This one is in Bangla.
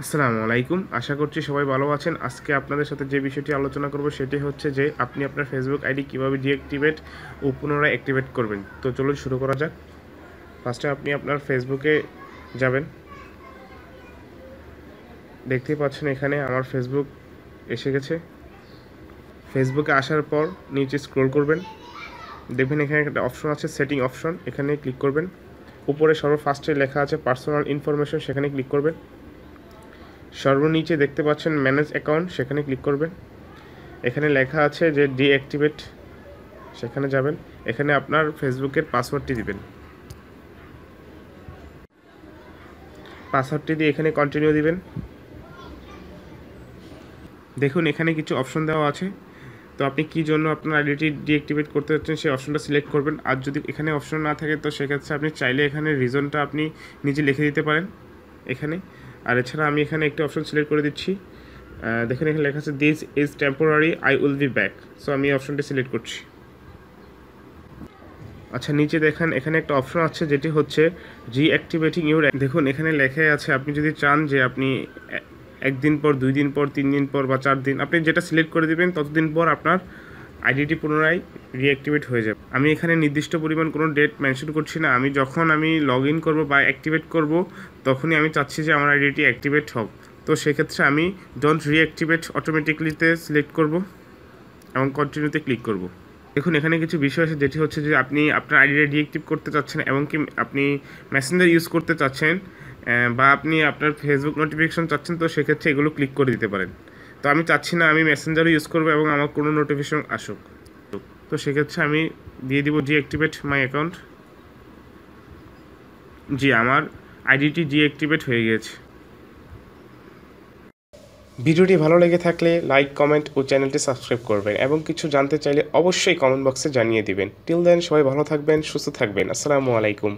আসসালামু আলাইকুম। আশা করছি সবাই ভালো আছেন। আজকে আপনাদের সাথে যে বিষয়টি আলোচনা করব সেটি হচ্ছে যে আপনি আপনার ফেসবুক আইডি কিভাবে ডিঅ্যাক্টিভেট ও পুনরায় অ্যাক্টিভেট করবেন। তো চলুন শুরু করা যাক। ফার্স্টে আপনি আপনার ফেসবুকে যাবেন। দেখতেই পাচ্ছেন এখানে আমার ফেসবুক এসে গেছে। ফেসবুকে আসার পর নিচে স্ক্রল করবেন। দেখবেন এখানে একটা অপশন আছে সেটিং অপশন, এখানে ক্লিক করবেন। উপরে সর্বফার্স্টে লেখা আছে পার্সোনাল ইনফরমেশন, সেখানে ক্লিক করবেন। সর্বনিচে দেখতে পাচ্ছেন ম্যানেজ অ্যাকাউন্ট, সেখানে ক্লিক করবেন। এখানে লেখা আছে যে ডিঅ্যাক্টিভেট, সেখানে যাবেন। এখানে আপনার ফেসবুকের পাসওয়ার্ডটি দিবেন। পাসওয়ার্ডটি দিয়ে এখানে কন্টিনিউ দিবেন। দেখুন এখানে কিছু অপশন দেওয়া আছে। তো আপনি কী জন্য আপনার আইডিটি ডিঅ্যাক্টিভেট করতে যাচ্ছেন সেই অপশনটা সিলেক্ট করবেন। আর যদি এখানে অপশন না থাকে তো সেক্ষেত্রে আপনি চাইলে এখানে রিজনটা আপনি নিজে লিখে দিতে পারেন এখানে। আর এছাড়া আমি এখানে একটি অপশন সিলেক্ট করে দিচ্ছি। দেখুন এখানে লেখা আছে this is temporary, I will be back. So আমি এই অপশনটি সিলেক্ট করছি। আচ্ছা, নিচে দেখেন এখানে একটা অপশন আছে যেটি হচ্ছে রিঅ্যাক্টিভেটিং ইউর। দেখুন এখানে লেখা আছে আপনি যদি চান যে আপনি একদিন পর, 2 দিন পর, 3 দিন পর বা 4 দিন, আপনি যেটা সিলেক্ট করে দিবেন ততদিন পর আপনার আইডিটি পুনরায় রিঅ্যাক্টিভেট হয়ে যাবে। আমি এখানে নির্দিষ্ট পরিমাণ কোনো ডেট মেনশন করছি না। আমি যখন লগ ইন করবো বা অ্যাক্টিভেট করব তখনই আমি চাচ্ছি যে আমার আইডিটি অ্যাক্টিভেট হোক। তো সেক্ষেত্রে আমি ডোন্ট রিঅ্যাক্টিভেট অটোমেটিকলিতে সিলেক্ট করব এবং কন্টিনিউতে ক্লিক করব। দেখুন এখানে কিছু বিষয় আছে যেটি হচ্ছে যে আপনি আপনার আইডিটা ডিঅ্যাক্টিভ করতে চাচ্ছেন এবং কি আপনি মেসেঞ্জার ইউজ করতে চাচ্ছেন, বা আপনি আপনার ফেসবুক নোটিফিকেশন চাচ্ছেন, তো সেক্ষেত্রে এগুলো ক্লিক করে দিতে পারেন। তো আমি চাচ্ছি না আমি মেসেঞ্জারও ইউজ করবো এবং আমার কোনো নোটিফিকেশন আসুক। তো সেক্ষেত্রে আমি দিয়ে দিব ডিঅ্যাক্টিভেট মাই অ্যাকাউন্ট। জি, আমার আইডিটি ডিঅ্যাক্টিভেট হয়ে গিয়েছে। ভিডিওটি ভালো লেগে থাকলে লাইক, কমেন্ট ও চ্যানেলটি সাবস্ক্রাইব করবেন এবং কিছু জানতে চাইলে অবশ্যই কমেন্ট বক্সে জানিয়ে দিবেন। টিল দেন সবাই ভালো থাকবেন, সুস্থ থাকবেন। আসসালামু আলাইকুম।